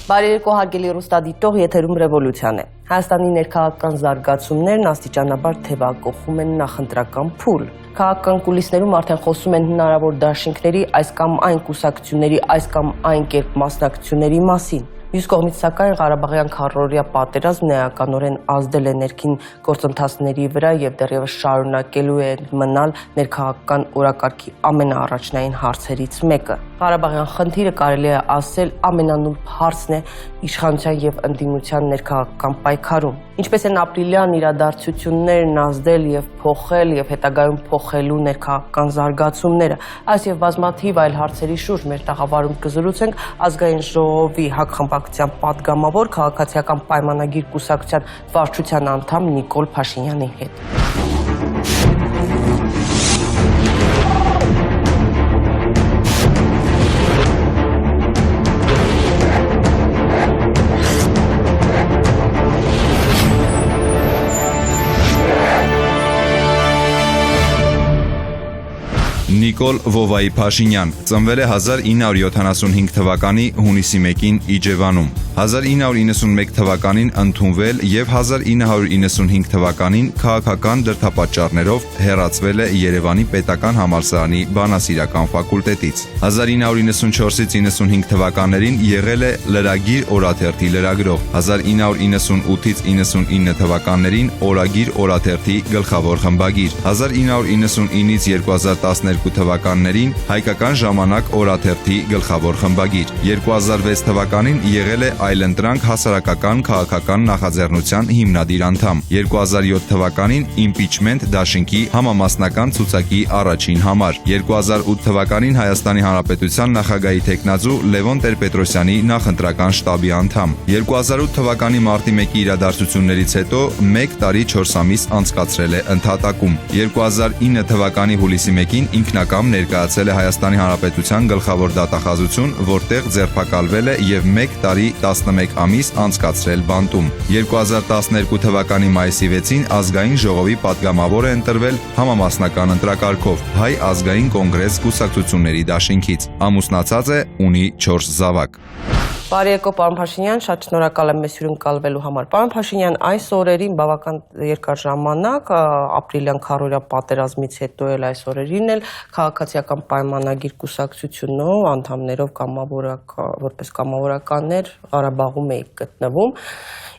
Բարերեկո հարգելի հեռուստադիտող, եթերում ռևոլյուցիան է։ Հայաստանի ներքաղաքական զարգացումներն աստիճանաբար թևակողում են նախընտրական փուլ։ Քաղաքական կուլիսներում արդեն խոսում են հնարավոր դաշինքների, այս կամ այն կուսակցությունների, այս կամ այն կերպ մասնակցությունների մասին։ Մյուս կողմից սակայն Ղարաբաղյան քառօրյա պատերազմն էականորեն ազդել է ներքին գործընթացների վրա եւ դեռևս շարունակելու է մնալ ներքաղաքական օրակարգի ամենաառաջնային հարցերից մեկը։ Ղարաբաղյան խնդիրը կարելի է ասել ամենանուրբ հարցն է իշխանության եւ ընդդիմության ներքաղաքական պայքարում։ Ինչպես են ապրիլյան իրադարձություններն ազդել եւ փոխել եւ հետագայում փոխելու ներքաղաքական զարգացումները, այս եւ բազմաթիվ այլ հարցերի շուրջ մեր տաղավարում կզրուցենք Ազգային ժողովի հակխմբակցության պատգամավոր քաղաքացիական պայմանագիր կուսակցության վարչության անդամ Նիկոլ Փաշինյանի հետ։ Նիկոլ Վովայի Փաշինյան ծնվել է 1975 թվականի հունիսի 1-ին Իջևանում, 1991 թվականին ընդունվել եւ 1995 թվականին քաղաքական դրդապատճառներով հեռացվել է Երևանի պետական համալսարանի բանասիրական ֆակուլտետից, 1994-ից 95 թվականներին եղել է լրագիր օրաթերթի լրագրող, 1998-ից 99 թվականներին օրագիր օրաթերթի գլխավոր խմբագիր, 1999-ից 2012 թվականներին Հայկական ժամանակ օրաթերթի գլխավոր խմբագիր, 2006 թվականին եղել է Այլընտրանք հասարակական քաղաքական նախաձեռնության հիմնադիր անդամ, 2007 թվականին Իմպիչմենտ դաշինքի համամասնական ցուցակի առաջին համար, 2008 թվականին Հայաստանի Հանրապետության նախագահի թեկնածու Լևոն Տեր-Պետրոսյանի նախընտրական շտաբի անդամ, 2008 թվականի մարտի 1-ի իրադարձություններից հետո 1 տարի 4 ամիս անցկացրել է ընդհատակում, 2009 թվականի հուլիսի 1-ին ինքնակամ ներկայացել է Հայաստանի Հանրապետության գլխավոր դատախազություն, որտեղ ձերբակալվել է եւ 1 տարի 11 ամիս անցկացրել բանտում։ 2012 թվականի մայիսի 6-ին Ազգային ժողովի պատգամավոր է ընտրվել համամասնական ընտրակարգով Հայ ազգային կոնգրես կուսակցությունների դաշինքից։ Ամուսնացած է, ունի 4 զավակ։ Բարեկո պարոն Փաշինյան, շատ շնորհակալ եմ մեզ հյուրընկալվելու համար։ Պարոն Փաշինյան, այս օրերին բավական երկար ժամանակ ապրիլյան քառօրյա պատերազմից հետո էլ այս օրերին էլ քաղաքացիական պայմանագիր կուսակցությունով անդամներով որպես կամավորականներ Ղարաբաղում էի գտնվում։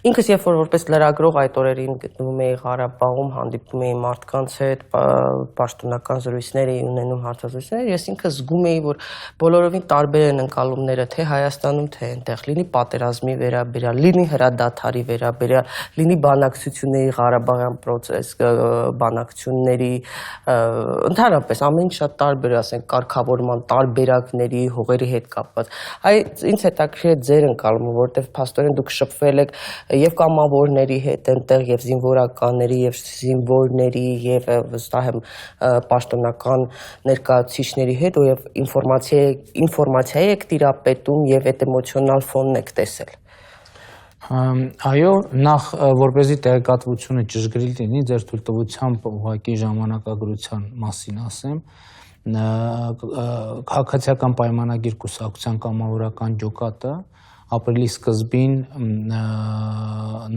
Ինքս երբ որ որպես լրագրող այդ օրերին գտնվում էի Ղարաբաղում, հանդիպում էի մարդկանց հետ, պաշտոնական զրույցներ էի ունենում, հարցազրույցներ, ես ինքս զգում էի, որ բոլորովին տարբեր են ընկալումները, թե Հայաստանում, թե այնտեղ, լինի պատերազմի վերաբերյալ, լինի հրադադարի վերաբերյալ, լինի բանակցությունների Ղարաբաղյան process, բանակցությունների, ընդհանրապես ամեն ինչ շատ տարբեր է, ասենք կարգավորման տարբերակների, հողերի հետ կապված։ Ինձ հետաքրքիր է ձեր ընկալումը, որտեղ փաստորեն դուք շփվել եք եւ կամավորների հետ այնտեղ եւ զինվորականների եւ զինվորների եւ վստահ եմ պաշտոնական ներկայացուցիչների հետ եւ ինֆորմացիա եք տիրապետում եւ այդ էմոցիոնալ ֆոնն եք տեսել։ Այո, նախ որպեսզի տեղեկատվությունը ճշգրիտ լինի, ձեր թույլտվությամբ ուղղակի ժամանակագրության մասին ասեմ, քաղաքացիական պայմանագիր կուսակցության կամավորական ջոկատը ապրիլի սկզբին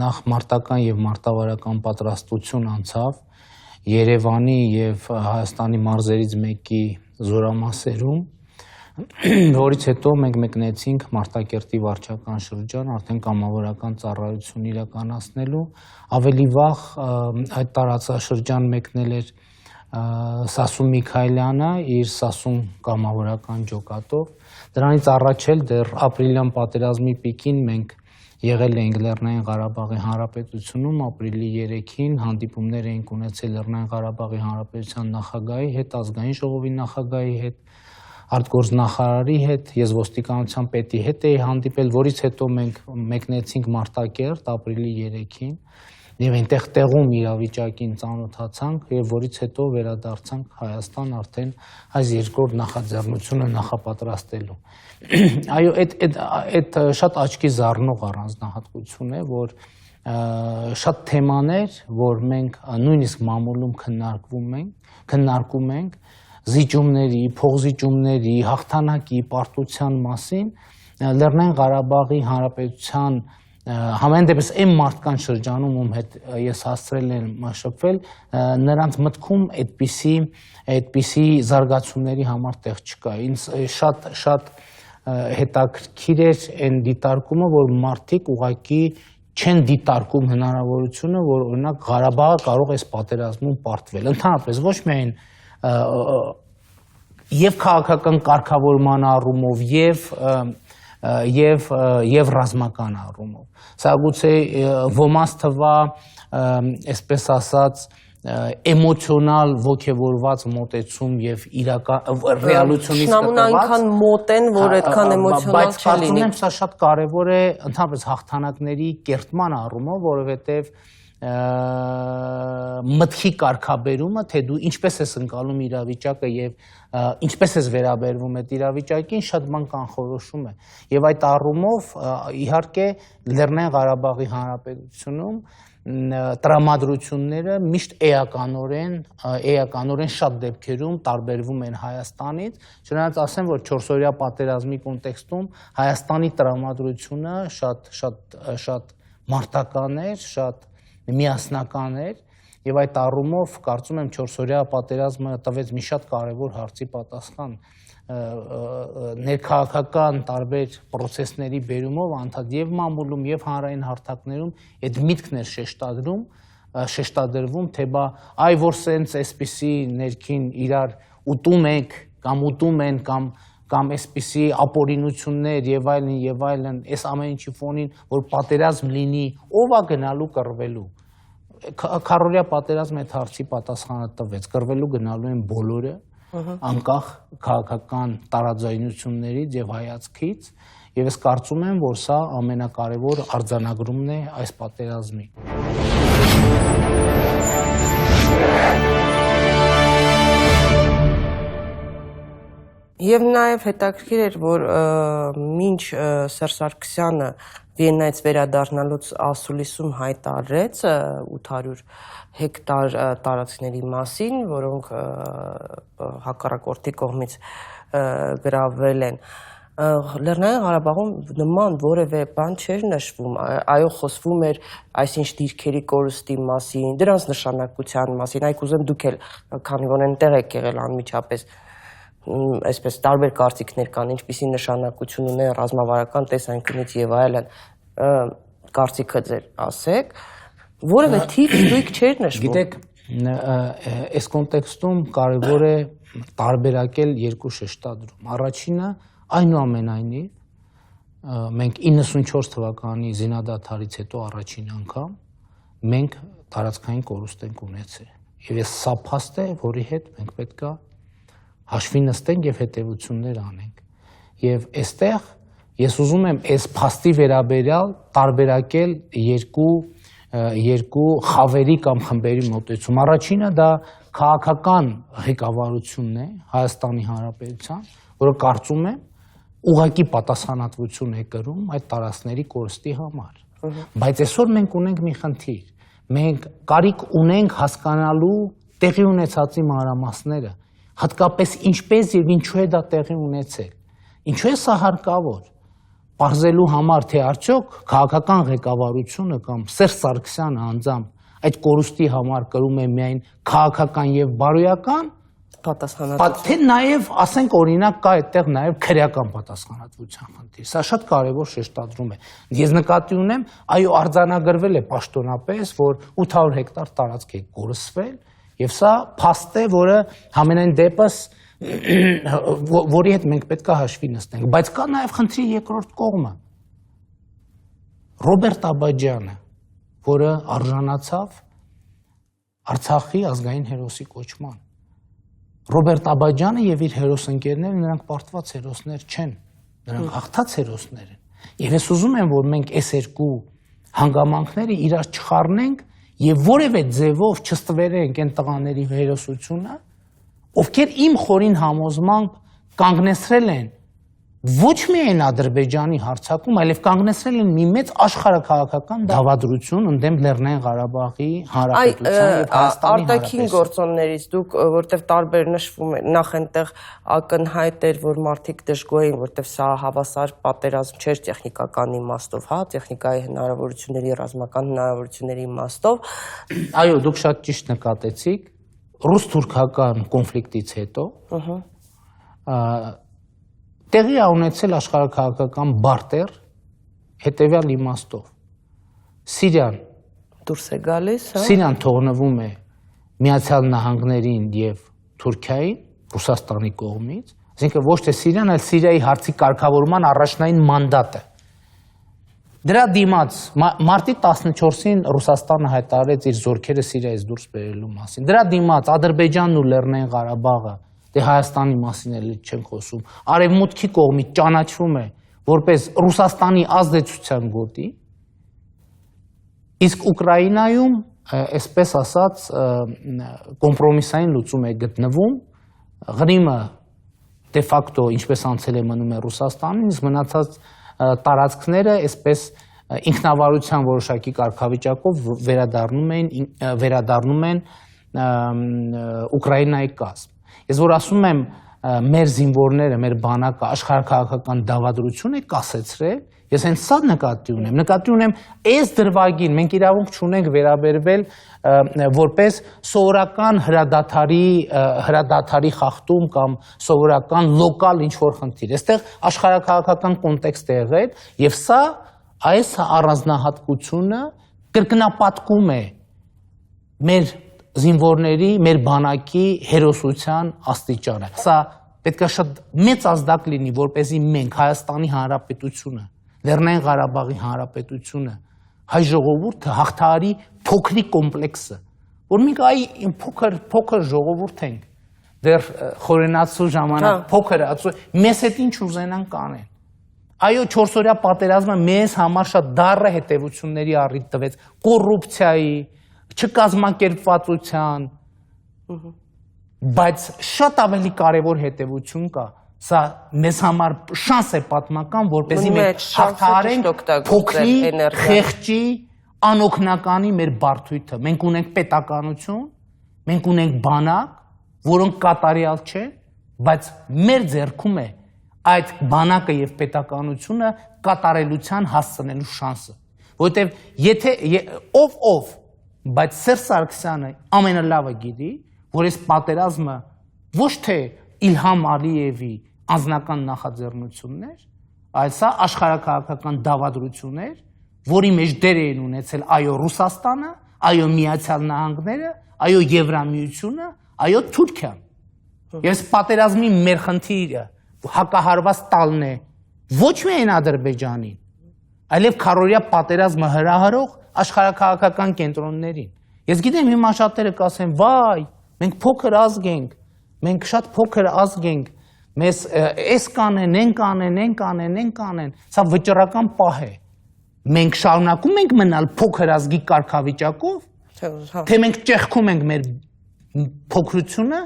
նախ մարտական եւ մարտավարական պատրաստություն անցավ Երևանի եւ Հայաստանի մարզերից մեկի զորամասերում, որից հետո մենք մեկնեցինք Մարտակերտի վարչական շրջան, արդեն կամավորական ծառայություն իրականացնելու, ավելի վաղ այդ տարածաշրջան մեկնել էր Սասուն Միքայելյանը իր Սասուն կամավորական ջոկատով, դրանից առաջ էլ դեռ ապրիլյան պատերազմի պիկին մենք եղել էինք Լեռնային Ղարաբաղի Հանրապետությունում, ապրիլի 3-ին հանդիպումներ էինք ունեցել Լեռնային Ղարաբաղի Հանրապետության նախագահի հետ, Ազգային ժողովի նախագահի հետ, արտգործնախարարի հետ, ես ոստիկանության պետի հետ էի հանդիպել, որից հետո մենք մեկնեցինք Մարտակերտ ապրիլի 3-ին եւ այնտեղ տեղում իրավիճակին ծանոթացանք եւ որից հետո վերադարձանք Հայաստան արդեն այս երկրորդ նախաձեռնությունը նախապատրաստելու։ Այո, այդ շատ աչքի զարնող առանձնահատկություն է, որ շատ թեմաներ, որ մենք նույնիսկ մամուլում քննարկում ենք, զիջումների, փողզիջումների, հաղթանակի, պարտության մասին, Լեռնային Ղարաբաղի Հանրապետության համեն դեպս այն մարդկանց շրջանում, ում հետ ես հասցրել եմ շփվել, նրանց մտքում այդպիսի զարգացումների համար տեղ չկա։ Ինձ շատ հետաքրքիր էր այն դիտարկումը, որ մարդիկ ուղղակի չեն դիտարկում հնարավորությունը, որ օրինակ Ղարաբաղը կարող է այս պատերազմում պարտվել։ Ընդհանրապես ոչ միայն եւ քաղաքական կարգավորման առումով եւ ռազմական առումով։ Սա գուցե ոմանց թվա, այսպես ասած, էմոցիոնալ ոգևորված մոտեցում եւ ռեալությունից կտրված, այնքան մոտ են, որ այդքան էմոցիոնալ չլինի։ Բայց կարծում եմ սա շատ կարեւոր է ընդհանրապես հաղթանակների կերտման առումով, որովհետեւ մտքի կարգաբերումը, թե դու ինչպես ես ընկալում իրավիճակը եւ ինչպես ես վերաբերվում այդ իրավիճակին, շատ բան կանխորոշում է։ Եվ այդ առումով իհարկե Լեռնային Ղարաբաղի Հանրապետությունում տրամադրությունները միշտ էականորեն շատ դեպքերում տարբերվում են Հայաստանից, չնայած ասեմ, որ 4-օրյա պատերազմի կոնտեքստում Հայաստանի տրամադրությունը շատ մարտական էր, շատ միասնական էր, եւ այդ առումով կարծում եմ 4-օրյա պատերազմը տվեց մի շատ կարևոր հարցի պատասխան ներքաղաքական տարբեր պրոցեսների բերումով անդադ եւ մամուլում եւ հանրային հարթակներում այդ միտքն էր շեշտադրվում, թե բա այ որ սենց այսպիսի ներքին իրար ուտում ենք կամ ուտում են կամ այսպիսի ապօրինություններ եւ այլն, այս ամեն ինչի ֆոնին, որ պատերազմ լինի, ով է գնալու կռվելու։ Քառօրյա պատերազմը այդ հարցի պատասխանը տվեց, կռվելու գնալու են բոլորը, անկախ քաղաքական տարաձայնություններից եւ հայացքից, եւ ես կարծում եմ, որ սա ամենակարևոր արձանագրումն է այս պատերազմի։ Եվ նաև հետաքրքիր էր, որ մինչ Սերժ Սարգսյանը Վիեննայից վերադառնալուց ասուլիսում հայտարարեց 800 հեկտար տարածքների մասին, որոնք հակառակորդի կողմից գրավվել են։ Լեռնային Ղարաբաղում նման որևէ բան չէր նշվում, այո խոսվում էր այսինչ դիրքերի կորստի մասին, դրանց նշանակության մասին, այ կուզեմ դուք էլ, քանի որ այնտեղ եք եղել անմիջապես, այսպես տարբեր կարծիքներ կան, ինչպիսի նշանակություն ունեն ռազմավարական տեսանկյունից եւ այլն, կարծիքը ձեր ասեք, որևէ թիվ ստույգ չէր նշվում։ Գիտեք, այս կոնտեքստում կարևոր է տարբերակել երկու շեշտադրում։ Առաջինը, այնուամենայնիվ, մենք 94 թվականի զինադադարից հետո առաջին անգամ մենք տարածքային կորուստ ենք ունեցել։ Եվ այս սա փաստ է, որի հետ մենք պետք է հաշվի նստենք եւ հետեւություններ անենք։ Եվ այստեղ ես ուզում եմ այս փաստի վերաբերյալ տարբերակել երկու խավերի կամ խմբերի մոտեցում։ Առաջինը դա քաղաքական ղեկավարությունն է Հայաստանի Հանրապետության, որը կարծում եմ ուղղակի պատասխանատվություն է կրում այդ տարածքների կորստի համար։ Բայց այսօր մենք ունենք մի խնդիր։ Մենք կարիք ունենք հասկանալու տեղի ունեցածի մանրամասները, հատկապես ինչպես եւ ինչու է դա տեղի ունեցել։ Ինչու է սա հարկավոր։ Պարզելու համար, թե արդյոք քաղաքական ղեկավարությունը կամ Սերժ Սարգսյանը անձամբ այդ կորուստի համար կրում է միայն քաղաքական եւ բարոյական պատասխանատվություն, թե նաեւ, ասենք օրինակ, կա այդտեղ նաեւ քրեական պատասխանատվության խնդիր։ Սա շատ կարեւոր շեշտադրում է։ Ես նկատի ունեմ, այո, արձանագրվել է պաշտոնապես, որ 800 հեկտար տարածք է կորսվել, եւ սա փաստ է, որը համենայն դեպս որի հետ մենք պետք է հաշվի նստենք, բայց կա նաև խնդրի երկրորդ կողմը։ Ռոբերտ Աբաջյանը, որը արժանացավ Արցախի ազգային հերոսի կոչման։ Ռոբերտ Աբաջյանը եւ իր հերոսընկերները նրանք պարտված հերոսներ չեն, նրանք հաղթած հերոսներ են։ Եվ ես ուզում եմ, որ մենք այս երկու հանգամանքները իրար չխառնենք եւ որևէ ձևով չստվերենք այն տղաների հերոսությունը, ովքեր իմ խորին համոզմամբ կանգնեցրել են ոչ միայն Ադրբեջանի հարձակում, այլև կանգնեցրել են մի մեծ աշխարհաքաղաքական դավադրություն ընդդեմ Լեռնային Ղարաբաղի Հանրապետության եւ Հայաստանի արտաքին գործոններից դուք որտեվ տարբեր նշվում է նախ այնտեղ ակնհայտ էր որ մարդիկ դժգոհ էին որտեվ սա հավասար պատերազմ չէր տեխնիկական իմաստով, հա, տեխնիկայի հնարավորությունների, ռազմական հնարավորությունների իմաստով։ Այո, դուք շատ ճիշտ նկատեցիք, ռուս-թուրքական կոնֆլիկտից հետո տեղի ունեցել աշխարհաքաղաքական բարտեր հետևյալ իմաստով. Սիրիան դուրս է գալիս, հա։ Սիրիան թողնվում է Միացյալ Նահանգներին եւ Թուրքիային, Ռուսաստանի կողմից, այսինքն ոչ թե Սիրիան, այլ Սիրիայի հարցի կարգավորման առաջնային մանդատը։ Դրա դիմաց մարտի 14-ին Ռուսաստանը հայտարարեց իր զորքերը Սիրիայից դուրս բերելու մասին։ Դրա դիմաց Ադրբեջանն ու Լեռնային Ղարաբաղը, դե Հայաստանի մասին էլ չենք խոսում, արևմուտքի կողմից ճանաչվում է որպես Ռուսաստանի ազդեցության գոտի, իսկ Ուկրաինայում, այսպես ասած, կոմպրոմիսային լուծում է գտնվում, Ղրիմը դե ֆակտո ինչպես անցել է մնում է Ռուսաստանին, իսկ մնացած տարածքները այսպես ինքնավարության որոշակի կարգավիճակով վերադառնում են Ուկրաինայի կազմ։ Ես որ ասում եմ մեր զինվորները, մեր բանակը աշխարհաքաղաքական դավադրություն է կասեցրել, ես հենց սա նկատի ունեմ այս դրվագին մենք իրավունք չունենք վերաբերվել որպես սովորական հրադադարի խախտում կամ սովորական լոկալ ինչ-որ խնդիր։ Այստեղ աշխարհաքաղաքական կոնտեքստ է եղել եւ սա այս առանձնահատկությունը կրկնապատկում է մեր զինվորների, մեր բանակի հերոսության աստիճանը։ Սա պետք է շատ մեծ ազդակ լինի, որպեսզի մենք Հայաստանի Հանրապետությունը, Լեռնային Ղարաբաղի Հանրապետությունը, հայ ժողովուրդը հաղթահարի փոքրիկ կոմպլեքսը, որ մենք այ փոքր ժողովուրդ ենք, դեռ խորենացու ժամանակ փոքր, մեզ հետ ինչ ուզենան կանեն։ Այո, 4-օրյա պատերազմը մեզ համար շատ դառը հետևությունների առիթ տվեց, կոռուպցիայի, չկազմակերպվածության, բայց շատ ավելի կարևոր հետևություն կա, սա մեզ համար շանս է պատմական, որպեսզի մենք հաղթահարենք փոքրի, խեղճի, անօգնականի մեր բարդույթը։ Մենք ունենք պետականություն, մենք ունենք բանակ, որոնք կատարյալ չեն, բայց մեր ձեռքում է այդ բանակը եւ պետականությունը կատարելության հասցնելու շանսը։ Որովհետեւ եթե ով բայց Սերժ Սարգսյանը ամենալավը գիտի, որ այս պատերազմը ոչ թե Իլհամ Ալիևի անձնական նախաձեռնություններ, այլ սա աշխարհաքաղաքական դավադրություն էր, որի մեջ դեր էին ունեցել այո Ռուսաստանը, այո Միացյալ Նահանգները, այո Եվրամիությունը, այո Թուրքիան։ Ես պատերազմի մեր խնդիրը հակահարված տալն է ոչ միայն Ադրբեջանին, այլև քառօրյա պատերազմը հրահրող աշխարհաքաղաքական կենտրոններին։ Ես գիտեմ հիմա շատերը կասեն, վայ, մենք փոքր ազգ ենք, մենք շատ փոքր ազգ ենք, մեզ էս կանեն, են կանեն, սա վճռական պահ է։ Մենք շարունակում ենք մնալ փոքր ազգի կարգավիճակով, թե մենք ճեղքում ենք մեր փոքրությունը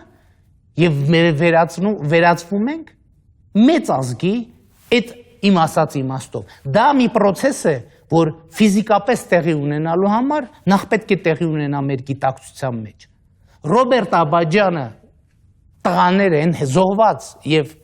եւ վերածվում ենք մեծ ազգի այդ իմ ասած իմաստով։ Դա մի process է, որ ֆիզիկապես տեղի ունենալու համար նախ պետք է տեղի ունենա մեր գիտակցության մեջ։ Ռոբերտ Աբաջյանը տղաները են զոհված եւ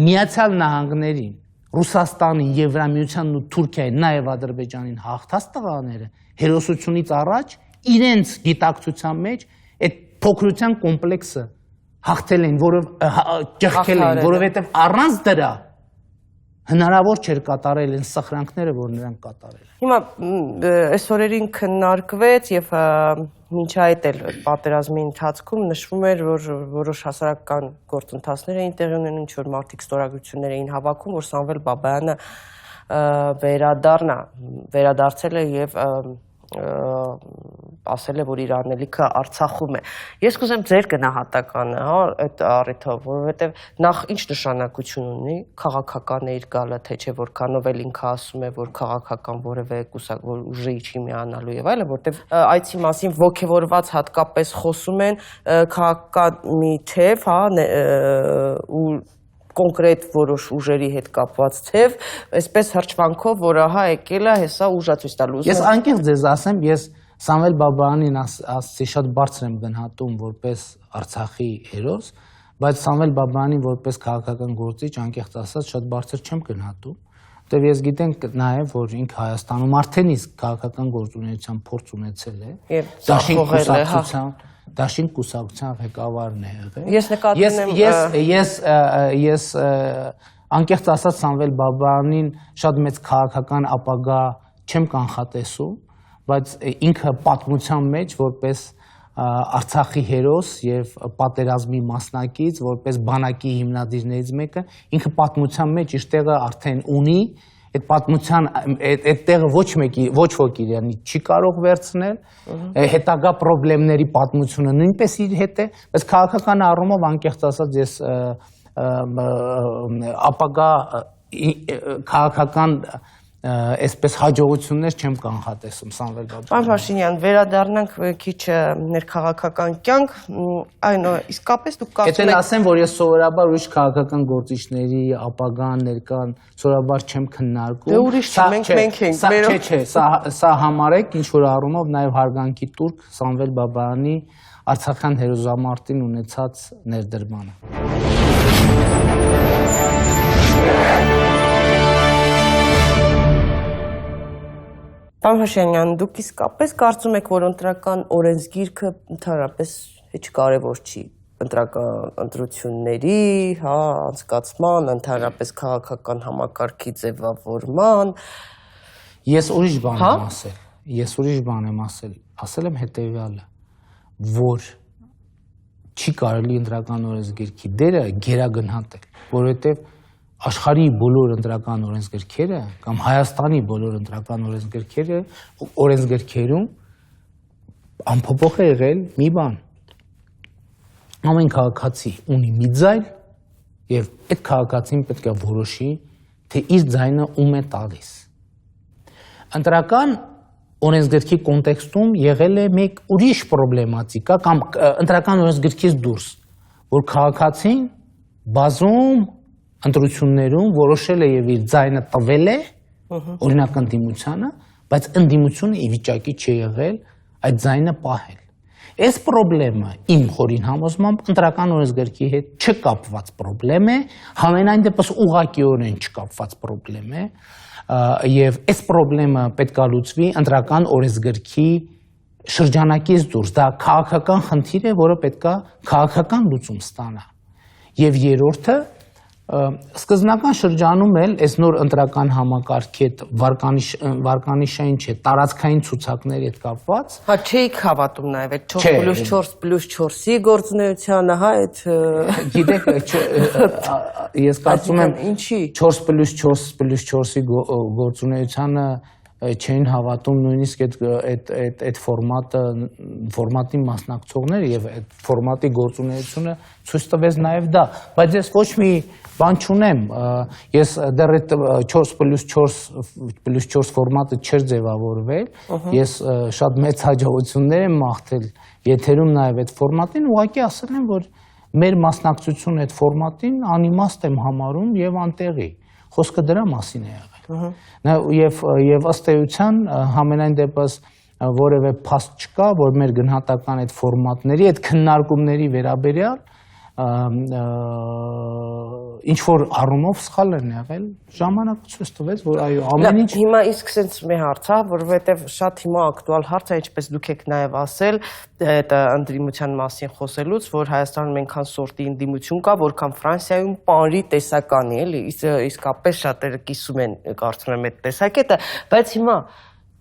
Միացյալ Նահանգներին, Ռուսաստանին, Եվրամիությանն ու Թուրքիային, նաեւ Ադրբեջանին հաղթած տղաները հերոսությունից առաջ իրենց գիտակցության մեջ այդ փոքրության կոմպլեքսը հաղթել են, ճեղքել են, որովհետեւ առանց դրա հնարավոր չէր կատարել են սխրանքները, որ նրանք կատարել են։ Հիմա այս օրերին քննարկվեց եւ մինչ այդ էլ պատերազմի ընթացքում նշվում էր, որ որոշ հասարակական գործընթացներ էին տեղի ունենում, ինչ որ մարդիկ ստորագրություններ էին հավաքում, որ Սամվել Բաբայանը վերադարձել է եւ ասել է, որ իր անելիքը Արցախում է։ Ես կուզեմ ձեր գնահատականը, հա, այդ առիթով, որովհետև նախ ինչ նշանակություն ունի քաղաքական է իր գալը, թե չէ որքանով էլ ինքը ասում է, որ քաղաքական որևէ կուսակցություն ուժի չի միանալու եւ այլն, որովհետև այցի մասին ոգևորված հատկապես խոսում են քաղաքական մի թեւ, հա, ու կոնկրետ որոշ ուժերի հետ կապված թեև այսպես հրճվանքով, որ ահա եկել է հեսա ուժացույց տալու։ Ես անկեղծ ձեզ ասեմ, ես Սամվել Բաբայանին ասացի շատ բարձր եմ գնահատում որպես Արցախի հերոս, բայց Սամվել Բաբայանին որպես քաղաքական գործիչ անկեղծ ասած շատ բարձր չեմ գնահատում, որտեղ ես գիտեմ նաև, որ ինքը Հայաստանում արդեն իսկ քաղաքական գործունեության փորձ ունեցել է, Դաշինք կուսակցության ղեկավարն է եղել։ Ես նկատում եմ ես անկեղծ ասած Սամվել Բաբայանին շատ մեծ քաղաքական ապագա չեմ կանխատեսում, բայց ինքը պատմության մեջ որպես Արցախի հերոս եւ պատերազմի մասնակից, որպես բանակի հիմնադիրներից մեկը, ինքը պատմության մեջ իր տեղը արդեն ունի, այդ պատմության այդ տեղը ոչ ոք իրանի չի կարող վերցնել, հետագա խնդիրների պատմությունը նույնպես իր հետ է, բայց քաղաքական առումով անկեղծ ասած ես ապագա քաղաքական այսպես հաջողություններ չեմ կանխատեսում Սամվել Բաբայանին։ Պարոն Փաշինյան, վերադառնանք քիչ ներքաղաքական կյանք, այն իսկապես դուք կարծում եք։ Եթե ասեմ, որ ես սովորաբար ուրիշ քաղաքական գործիչների ապագան, ներկան սովորաբար չեմ քննարկում։ Դե ուրիշ մենք ենք, Չէ, սա համարեք ինչ որ առումով նաև հարգանքի տուրք Սամվել Բաբայանի Արցախյան հերոսամարտին ունեցած ներդրմանը։ Պարոն Փաշինյան, դուք իսկապես կարծում եք, որ ընտրական օրենսգիրքը ընդհանրապես հեչ կարևոր չի ընտրությունների, անցկացման, ընդհանրապես քաղաքական համակարգի ձևավորման։ Ես ուրիշ բան եմ ասել, ասել եմ հետևյալը, որ չի կարելի ընտրական օրենսգիրքի դերը գերագնահատել, որովհետև աշխարհի բոլոր ընտրական օրենսգրքերը կամ Հայաստանի բոլոր ընտրական օրենսգրքերում անփոփոխ է եղել մի բան։ Ամեն քաղաքացի ունի մի ձայն եւ այդ քաղաքացին պետք է որոշի, թե իր ձայնը ում է տալիս։ Ընտրական օրենսգրքի կոնտեքստում եղել է մեկ ուրիշ պրոբլեմատիկա կամ ընտրական օրենսգրքից դուրս, որ քաղաքացին բազում ընտրություններում որոշել է եւ իր ձայնը տվել է օրինակ ընդդիմությանը, բայց ընդդիմությունը ի վիճակի չի եղել այդ ձայնը պահել։ Այս խնդրումը իմ խորին համոզմամբ ընտրական օրենսգրքի հետ չկապված խնդրեմ է, համենայն դեպս ուղղակիորեն չկապված խնդրեմ է, եւ այս խնդրումը պետք է լուծվի ընտրական օրենսգրքի շրջանակից դուրս։ Դա քաղաքական խնդիր է, որը պետք է քաղաքական լուծում ստանա։ Եվ երրորդը սկզբնական շրջանում էլ այս նոր ընտրական համակարգի հետ վարկանիշային չէ, տարածքային ցուցակների հետ կապված։ Հա չէիք հավատում նաև այդ 4+4+4-ի գործունեությանը, հա, այդ գիտեք, ես կարծում եմ 4+4+4-ի գործունեությանը չէին հավատում նույնիսկ այդ ֆորմատի մասնակցողները եւ այդ ֆորմատի գործունեությունը ցույց տվեց նաեւ դա, բայց ես ոչ մի բան չունեմ, ես դեռ այդ 4+4+4 ֆորմատը չէր ձևավորվել, ես շատ մեծ հաջողություններ եմ մաղթել եթերում նաեւ այդ ֆորմատին, ուղղակի ասել եմ, որ մեր մասնակցությունը այդ ֆորմատին անիմաստ եմ համարում եւ անտեղի, խոսքը դրա մասին է եղել։ Եվ ըստ էության համենայն դեպս որևէ փաստ չկա, որ մեր գնահատական այդ ֆորմատների, այդ քննարկումների վերաբերյալ ինչ որ առումով սխալ են եղել, ժամանակը ցույց տվեց, որ այո, ամեն ինչ։ Հիմա իսկ sense մի հարց է, որովհետև շատ հիմա ակտուալ հարց է, ինչպես դուք եք նաև ասել, այդ ընդդիմության մասին խոսելուց, որ Հայաստանում այնքան սորտի ընդդիմություն կա, որքան Ֆրանսիայում պանրի տեսականի, էլի, իսկապես շատերը կիսում են, կարծում եմ, այդ տեսակետը, բայց հիմա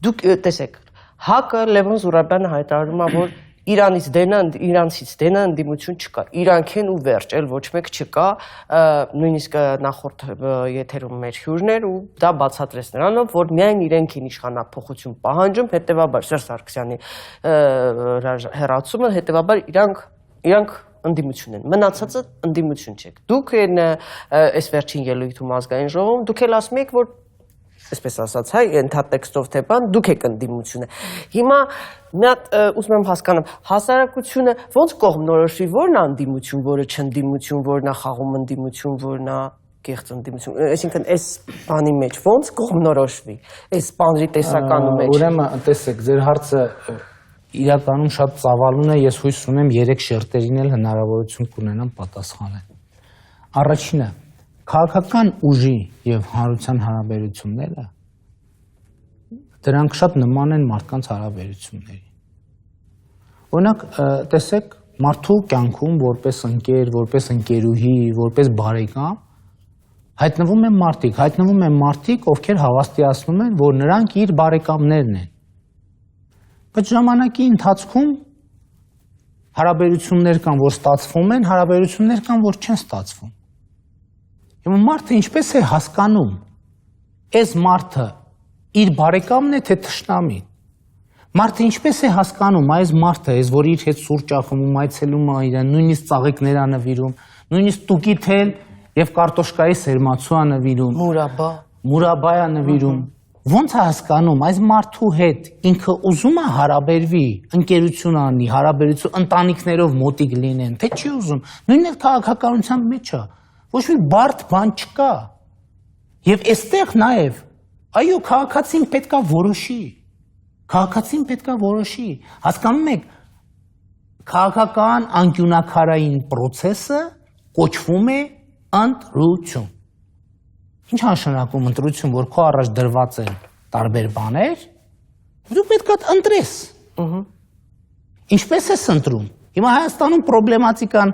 դուք տեսեք, ՀԱԿ-ը Լևոն Զուրաբյանը հայտարարում է, որ իրանցից դենը ընդդիմություն չկա, իրանք են ու վերջ, էլ ոչ մեկ չկա, նույնիսկ նախորդ եթերում մեր հյուրներ ու դա բացատրեց նրանով, որ միայն իրենք են իշխանափոխություն պահանջում, հետևաբար Սերժ Սարգսյանի հեռացումը, հետևաբար իրանք ընդդիմություն են, մնացածը ընդդիմություն չեք։ Դուք այս վերջին ելույթում ազգային ժողովում, դուք էլ ասում եք, որ այսպես ասած, հայ ընդհատեքստով թե բան, դուք եք ընդդիմությունը։ Հիմա մի հատ ուզում եմ հասկանամ, հասարակությունը ո՞նց կողմնորոշվի, որն է ընդդիմություն, որը չընդդիմություն, որն է խաղում ընդդիմություն, որն է կեղծ ընդդիմություն։ Այսինքն այս բանի մեջ ո՞նց կողմնորոշվի, այս բանրի տեսականի մեջ։ Ուրեմն, տեսեք, ձեր հարցը իրականում շատ ծավալուն է, ես հույս ունեմ 3 շերտերին էլ հնարավորություն կունենամ պատասխանել։ Առաջինը, քաղաքական ուժի եւ հանրության հարաբերությունները դրանք շատ նման են մարդկանց հարաբերությունների։ Օրինակ, տեսեք, մարդու կյանքում որպես ընկեր, որպես ընկերուհի, որպես բարեկամ հայտնվում են մարդիկ, ովքեր հավաստիացնում են, որ նրանք իր բարեկամներն են։ Բայց ժամանակի ընթացքում հարաբերություններ կան, որ ստացվում են, հարաբերություններ կան, որ չեն ստացվում։ Հիմա մարդը ինչպես է հասկանում, այս մարդը իր բարեկամն է, թե թշնամին։ Մարդը ինչպես է հասկանում, այս մարդը, այս որ իր հետ սուրճ ա խմում, այցելում ա իրան, նույնիսկ ծաղիկներ ա նվիրում, նույնիսկ տուկի թել եւ կարտոշկայի սերմացու ա նվիրում, մուրաբա ա նվիրում։ Ոնց է հասկանում, այս մարդու հետ ինքը ուզում է հարաբերվի, ընկերություն անի, հարաբերություն ընտանիքներով մոտիկ լինեն, թե չի ուզում։ Նույնն էլ քաղաքականության մեջ է։ Ոչ մի բարդ բան չկա։ Եվ այստեղ նաև, այո, քաղաքացին պետքա որոշի։ Քաղաքացին պետքա որոշի։ Հասկանում եք, քաղաքական անկյունակարային process-ը կոչվում է ընտրություն։ Ինչ նշանակում ընտրություն, որ քո առաջ դրված են տարբեր բաներ, դու պետք է ընտրես։ Ինչպես ես ընտրում։ Հիմա Հայաստանում պրոբլեմատիկան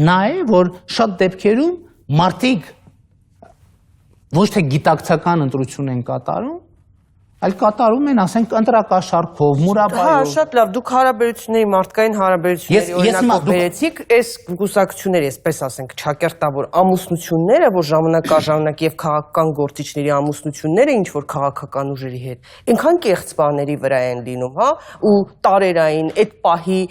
նա է, որ շատ դեպքերում մարդիկ ոչ թե գիտակցական ընտրություն են կատարում, այլ կատարում են, ասենք, ընտրակաշառքով, մուրաբայով։ Հա, շատ լավ, դուք հարաբերությունների, մարդկային հարաբերությունների օրինակով բերեցիք, այս կուսակցությունների, այսպես ասենք, չակերտավոր ամուսնությունները, որ ժամանակաժամանակ եւ քաղաքական գործիչների ամուսնությունները, ինչ որ քաղաքական ուժերի հետ, այնքան կեղծ բաների վրա են լինում, հա, ու տարերային այդ պահի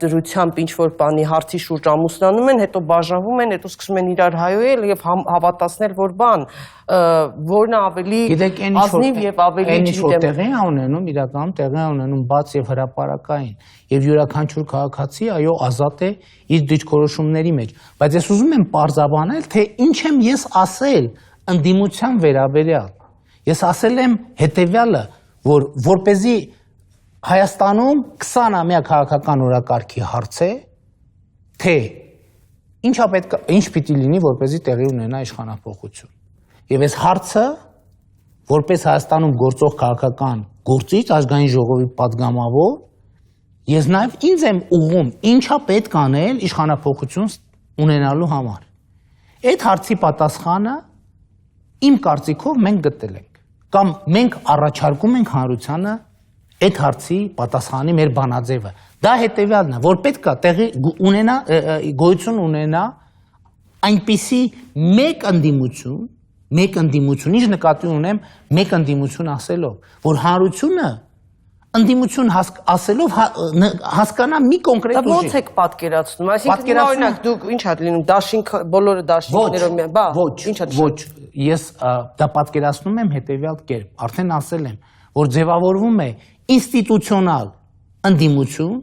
դրությամբ ինչ որ բանի հարցի շուրջ ամուսնանում են, հետո բաժանվում են, հետո սկսում են իրար հայոյել եւ հավատացնել, որ բան, որն ավելի ազնիվ եւ ավելի ինչ-որ տեղի է ունենում, իրականում տեղի է ունենում բաց եւ հրապարակային, եւ յուրաքանչյուր քաղաքացի, այո, ազատ է իր դիրքորոշումների մեջ, բայց ես ուզում եմ պարզաբանել, թե ինչ եմ ես ասել ընդդիմության վերաբերյալ։ Ես ասել եմ հետեւյալը, որ որպեսզի Հայաստանում 20-ամյա քաղաքական օրակարգի հարց է, թե ինչ պիտի լինի, որպեսզի տեղի ունենա իշխանափոխություն։ Եվ այս հարցը որպես Հայաստանում գործող քաղաքական գործիչ, ազգային ժողովի պատգամավոր, ես նաև ինձ եմ ուղղում, ինչա պետք անել իշխանափոխություն ունենալու համար։ Այդ հարցի պատասխանը իմ կարծիքով մենք գտել ենք, կամ մենք առաջարկում ենք հանրությանը այդ հարցի պատասխանի մեր բանաձևը։ Դա հետևյալն է, որ պետք է տեղի ունենա, գոյություն ունենա այնպիսի մեկ ընդդիմություն, ինչ նկատի ունեմ մեկ ընդդիմություն ասելով, որ հանրությունը ընդդիմություն ասելով հասկանա մի կոնկրետ ուժի։ Դա ո՞նց եք պատկերացնում, այսինքն օրինակ դուք ինչ ա լինում, դաշինք բոլորը դաշինքներով, բա, ինչ ա։ Ոչ, ես դա պատկերացնում եմ հետևյալ կերպ, արդեն ասել եմ, որ ձևավորվում է ինստիտուցիոնալ ընդդիմություն,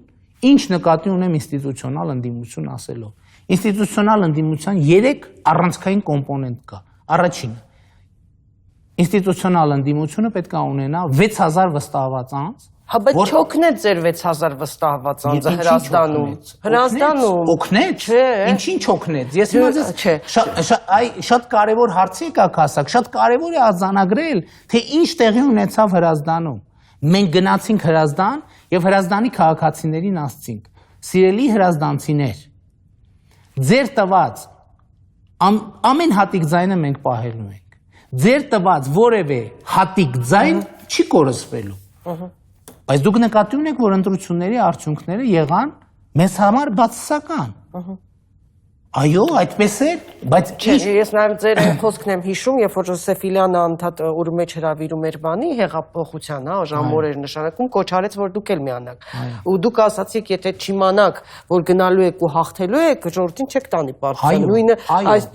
ինչ նկատի ունեմ ինստիտուցիոնալ ընդդիմություն ասելով։ Ինստիտուցիոնալ ընդդիմության 3 առանցքային կոմպոնենտ կա։ Առաջինը, ինստիտուցիոնալ ընդդիմությունը պետք է ունենա 6000 վստահված անձ։ Հա, բայց չօգնեց ձեր 6000 վստահված անձը Հրազդանում։ Հրազդանում օգնեց։ Ինչին չօգնեց։ Ես շատ կարևոր հարցի եք ասակ, շատ կարևոր է արձանագրել, թե ինչ տեղի ունեցավ Հրազդանում։ Մենք գնացինք Հրազդան եւ Հրազդանի քաղաքացիներին ասցինք. «Սիրելի հրազդանցիներ, ձեր տված ամեն հատիկ ձայնը մենք պահելու ենք։ Ձեր տված որևէ հատիկ ձայն չի կորսվելու»։ Բայց դուք նկատի ունեք, որ ընտրությունների արդյունքները եղան մեզ համար բացասական։ Այո, այդպես է, բայց Ես նաև ձեր խոսքն եմ հիշում, երբ որ Սեֆիլյանը անդադ ուր մեջ հրավիրում էր բանի հեղափոխության, ժամօրեր նշանակում, կոչարեց, որ դուք էլ միանաք։ Ու դուք ասացիք, եթե չիմանաք, որ գնալու եք ու հաղթելու եք, ժողովրդին չեք տանի պարտության։ Նույնը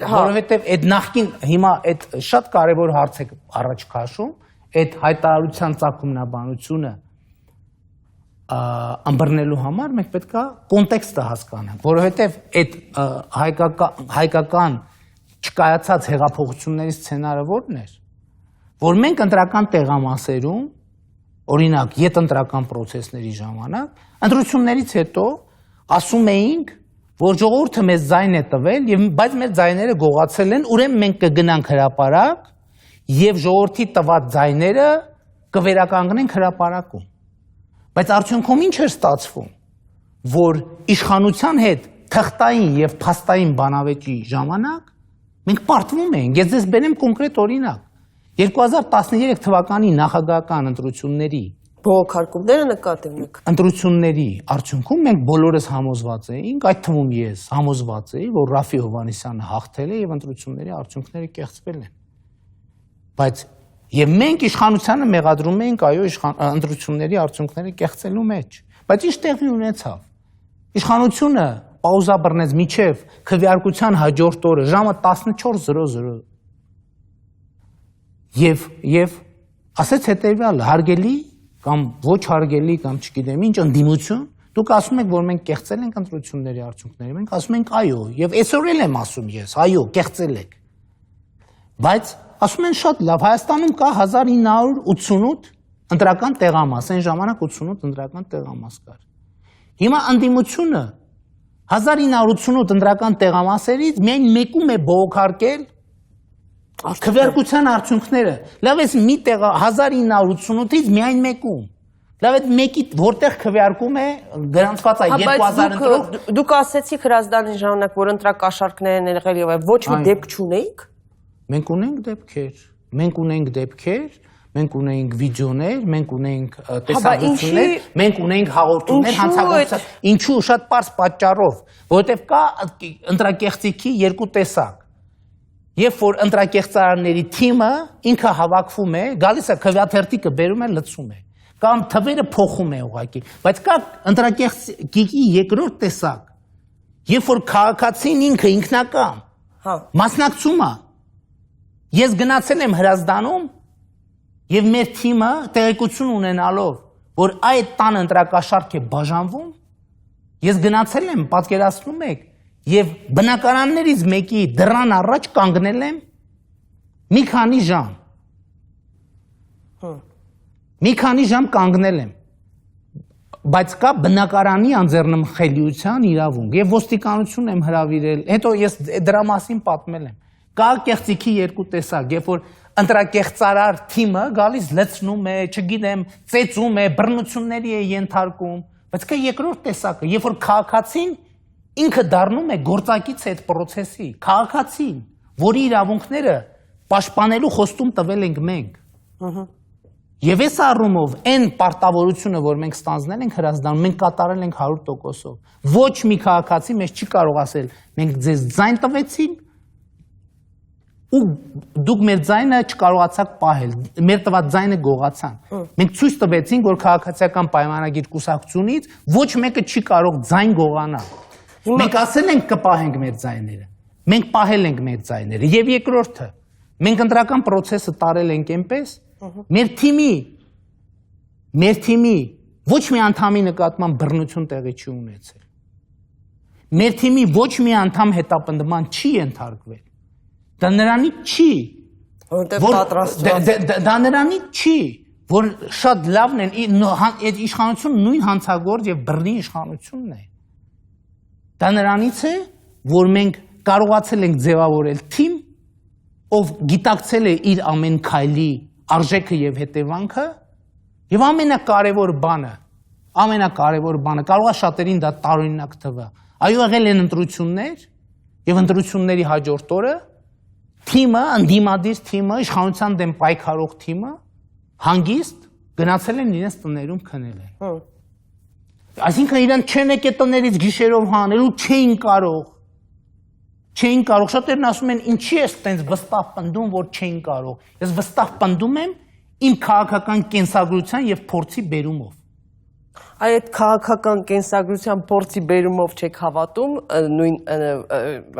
որովհետև այդ նախքին հիմա այդ շատ կարևոր հարց է առաջ քաշում, այդ հայտարարության ծագումնաբանությունը ըմբռնելու համար մենք պետք է կոնտեքստը հասկանանք, որովհետև այդ հայկական չկայացած հեղափոխությունների սցենարը որն էր, որ մենք ընտրական տեղամասերում, օրինակ ետընտրական պրոցեսների ժամանակ, ընտրություններից հետո ասում էինք, որ ժողովուրդը մեզ ձայն է տվել, բայց մեր ձայները գողացել են, ուրեմն մենք կգնանք հրապարակ եւ ժողովրդի տված ձայները կվերականգնենք հրապարակում։ Բայց արդյունքում ինչ էր ստացվում, որ իշխանության հետ թղթային եւ փաստային բանավեճի ժամանակ մենք պարտվում էինք։ Ես ձեզ բերեմ կոնկրետ օրինակ։ 2013 թվականի նախագահական ընտրությունների բողոքարկումները նկատի ունեք։ Ընտրությունների արդյունքում մենք բոլորս համոզված էինք, այդ թվում ես համոզված էի, որ Ռաֆի Հովհաննիսյանը հաղթել է եւ ընտրությունների արդյունքները կեղծվել են։ Բայց եւ մենք իշխանությանը մեղադրում էինք, այո, ընտրությունների արդյունքները կեղծելու մեջ։ Բայց ինչ տեղի ունեցավ։ Իշխանությունը պաուզա բռնեց միջև քվեարկության հաջորդ օրը ժամը 14:00 եւ ասեց հետեւյալը՝ հարգելի կամ ոչ հարգելի կամ չգիտեմ ինչ ընդդիմություն, դուք ասում եք, որ մենք կեղծել ենք ընտրությունների արդյունքները, մենք ասում ենք այո, եւ այսօր էլ եմ ասում ես, այո, կեղծել եք։ Բայց ասում են շատ լավ, Հայաստանում կա 1988 ընտրական տեղամաս, այն ժամանակ 88 ընտրական տեղամաս կար։ Հիմա ընդդիմությունը 1988 ընտրական տեղամասերից միայն մեկում է բողոքարկել քվեարկության արդյունքները։ Լավ էս մի տեղ 1988-ից միայն մեկում։ Լավ այդ մեկի որտեղ քվեարկում է գրանցված է 2000 ընտրող։ Դուք ասեցիք հրազդանի ժամանակ, որ ընտրակաշառքներ են եղել եւ ոչ մի դեպք չունեիք։ Մենք ունենք դեպքեր, մենք ունենք վիդեոներ, մենք ունենք տեսագրություններ, մենք ունենք հաղորդումներ, հանցագործության։ Ինչու շատ պարզ պատճառով, որովհետև կա ընտրակեղծիքի երկու տեսակ։ Երբ որ ընտրակեղծարանների թիմը ինքը հավաքվում է, գալիս է քվեաթերթիկը բերում է, լցում է, կամ թվերը փոխում է ուղղակի, բայց կա ընտրակեղծիքի երկրորդ տեսակ, երբ որ քաղաքացին ինքը ինքնական մասնակցում է։ Ես գնացել եմ Հրազդանում եւ մեր թիմը տեղեկություն ունենալով, որ այդ տան ընտրակաշառք է բաժանվում, ես գնացել եմ, պատկերացնում եք, եւ բնակարաններից մեկի դռան առաջ կանգնել եմ մի քանի ժամ կանգնել եմ, բայց կա բնակարանի անձեռնմխելիության իրավունք եւ ոստիկանություն եմ հրավիրել, հետո ես դրա մասին պատմել եմ։ Կա կեղծիքի երկու տեսակ, երբ որ ընտրակեղծարար թիմը գալիս լցնում է, չգիտեմ, ծեծում է, բռնությունների է ենթարկում, բայց կա երկրորդ տեսակը, երբ որ քաղաքացին ինքը դառնում է գործակից այդ պրոցեսի, քաղաքացին, որի իրավունքները պաշտպանելու խոստում տվել ենք մենք։ Եվ այս առումով այն պարտավորությունը, որ մենք ստանձնել ենք Հրազդանում, մենք կատարել ենք 100%-ով։ Ոչ մի քաղաքացի մեզ չի կարող ասել, մենք ձեզ ձայն տվեցինք, ու դուք մեր ձայնը չկարողացաք պահել, մեր տված ձայնը գողացան։ Մենք ցույց տվեցինք, որ քաղաքացիական պայմանագիր կուսակցությունից ոչ մեկը չի կարող ձայն գողանալ։ Մենք ասել ենք կպահենք մեր ձայները, մենք պահել ենք մեր ձայները։ Եվ երկրորդը, մենք ընտրական պրոցեսը տարել ենք այնպես, մեր թիմի ոչ մի անդամի նկատմամբ բռնություն տեղի չի ունեցել։ Մեր թիմի ոչ մի անդամ հետապնդման չի ենթարկվել։ Դա նրանից չի, դա նրանից չի, որ շատ լավն են, այդ իշխանությունը նույն հանցագործ եւ բռնի իշխանությունն է։ Դա նրանից է, որ մենք կարողացել ենք ձևավորել թիմ, ով գիտակցել է իր ամեն քայլի արժեքը եւ հետևանքը, եւ ամենակարևոր բանը, կարող է շատերին դա տարօրինակ թվա։ Այո, եղել են ընտրություններ եւ ընտրությունների հաջորդ օրը թիմը, ընդդիմադիր թիմը, իշխանության դեմ պայքարող թիմը հանգիստ գնացել են իրենց տներում քնել են։ Այսինքն իրենք չեն եկել տներից գիշերով հանել ու չէին կարող։ Չէին կարող, շատերն ասում են, ինչի է այդպես վստահ պնդում, որ չէին կարող։ Ես վստահ պնդում եմ իմ քաղաքական կենսագրության եւ փորձի բերումով։ Այդ քաղաքական կենսագրության փորձի բերումով չեք հավատում, նույն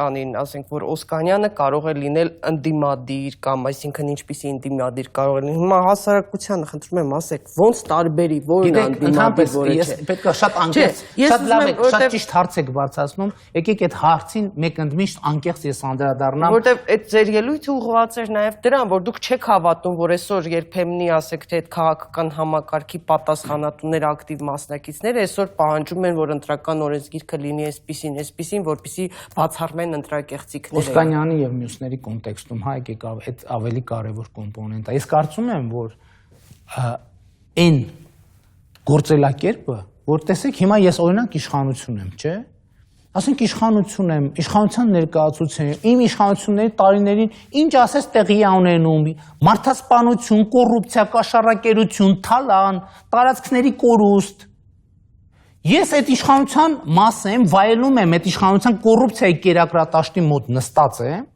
անին, ասենք, որ Օսկանյանը կարող է լինել ընդդիմադիր կամ այսինքն ինչպիսի ընդդիմադիր կարող է լինել։ Հիմա հասարակությանը խնդրում եմ ասեք, ոնց տարբերի, որն է ընդդիմադիր, որը չէ։ Ես պետք է շատ անկեղծ, շատ լավ եք, շատ ճիշտ հարց եք բարձրացնում։ Եկեք այդ հարցին մեկ ընդմիշտ անկեղծ ես անդրադառնամ։ Որտեվ այդ ձեր ելույթը ուղղված էր նաև դրան, որ դուք չեք հավատում, որ այսօր երբեմնի ասեք, թե այդ քաղաքական համակարգի պատասխանատուներ ակտիվ մասնակիցները այսօր պահանջում են, որ ընտրական օրենսգիրքը լինի այսպիսին, որպեսզի բացառվեն ընտրակեղծիքները։ Օսկանյանի եւ մյուսների կոնտեքստում հայ եկավ այդ ավելի կարևոր կոմպոնենտ է։ Ես կարծում եմ, որ այն գործելակերպը, որ տեսեք, հիմա ես օրինակ իշխանություն եմ, չէ՞։ Ասենք իշխանություն եմ, իշխանության ներկայացուցիչ եմ, իմ իշխանությունների տարիներին ինչ ասես տեղի է ունենում, մարդասպանություն, կոռուպցիա, կաշառակերություն, թալան, տարածքների կորուստ։ Ես այդ իշխանության մաս եմ, վայելում եմ այդ իշխանության կոռուպցիայի կերակրատաշտի մոտ նստած եմ,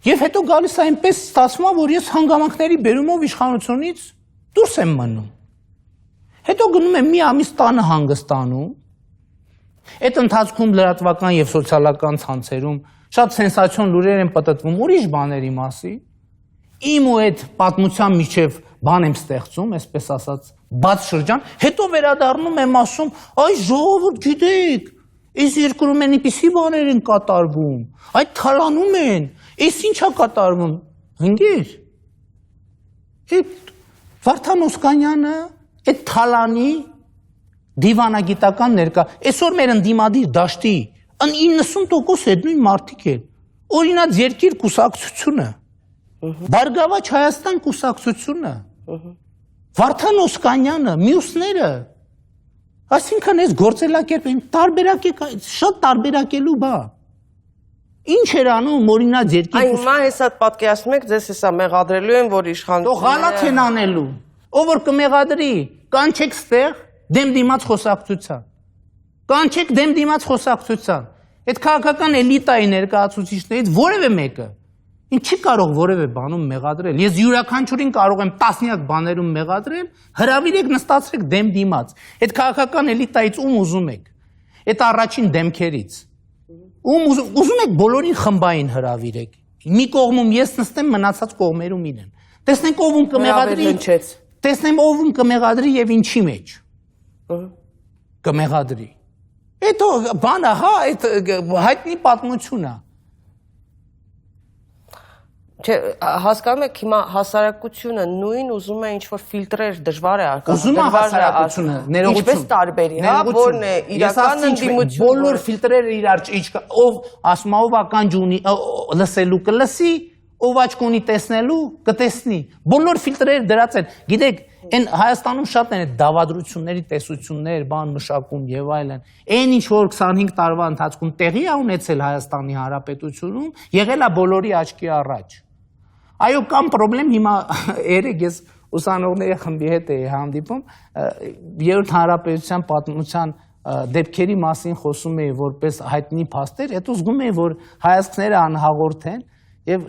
եւ հետո գալիս է այնպես ստացվում, որ ես հանգամանքների բերումով իշխանությունից դուրս եմ մնում։ Հետո գնում եմ մի ամիս տանը հանգստանում։ Այդ ընթացքում լրատվական եւ սոցիալական ցանցերում շատ սենսացիոն լուրեր են պատտվում ուրիշ բաների մասին։ Իմ ու այդ պատմության միջև բան եմ ստեղծում, այսպես ասած, բաց շրջան, հետո վերադառնում եմ ասում, այ ժողովուրդ գիտեք, այս երկրում են այնպիսի բաներ են կատարվում, այդ թալանում են, այս ինչ է կատարվում, հնգեր։ Այդ Վարդան Օսկանյանը այդ թալանի դիվանագիտական ներկա, այսօր մեր ընդդիմադիր դաշտի 90% այդ նույն մարդիկ են, օրինակ Երկիր կուսակցությունը, Բարգավաճ Հայաստան կուսակցությունը, Վարդան Օսկանյանը, մյուսները, այսինքն այս գործելակերպին շատ տարբերակելու բա։ Ինչ էր անում օրինակ Երկիր Այն հիմա հեսա պատկերացնում եք, ձեզ հեսա մեղադրելու են, որ Թող գալաց են անելու, ով որ կմեղադրի, կանչեք ստեղ դեմ դիմաց խոսակցության, կանչեք դեմ դիմաց խոսակցության, այդ քաղաքական էլիտայի ներկայացուցիչներից որևէ մեկը ինչ չի կարող որևէ բանում մեղադրել։ Ես յուրաքանչյուրին կարող եմ տասնյակ բաներում մեղադրել, հրավիրեք նստացրեք դեմ դիմաց։ Այդ քաղաքական էլիտայից ում ուզում եք։ Այդ առաջին դեմքերից։ Ում ուզում եք բոլորին խմբային հրավիրեք։ Մի կողմում ես նստեմ, մնացած կողմերում իրեն։ Տեսնենք ով ում կմեղադրի։ Տեսնեմ ով ում կմեղադրի եւ ինչի մեջ։ Կմեղադրի։ Էդո բանը, հա, այդ հայտնի պատմություն է։ Չէ, հասկանում եք, հիմա հասարակությունը նույն ուզում է ինչ-որ ֆիլտրեր դժվար է արկա։ Ուզում է հասարակությունը, ներողություն։ Ինչպես տարբերի, հա, որն է իրական ընդդիմություն։ Բոլոր ֆիլտրերը իրար ով ասում է ով ականջ ունի լսելու կլսի, ով աչք ունի տեսնելու կտեսնի։ Բոլոր ֆիլտրերը դրած են։ Գիտեք, այն Հայաստանում շատ են այդ դավադրությունների տեսություններ, բան մշակում եւ այլն։ Այն ինչ որ 25 տարվա ընթացքում տեղի է ունեցել Հայաստանի Հանրապետությունում, եղել է բոլորի աչքի առաջ։ Այո, կամ խնդրեմ հիմա երեք ես ուսանողների խմբի հետ էի հանդիպում, Երրորդ Հանրապետության պատմության դեպքերի մասին խոսում էի որպես հայտնի փաստեր, հետո զգում էի, որ հայացքները անհաղորդ են եւ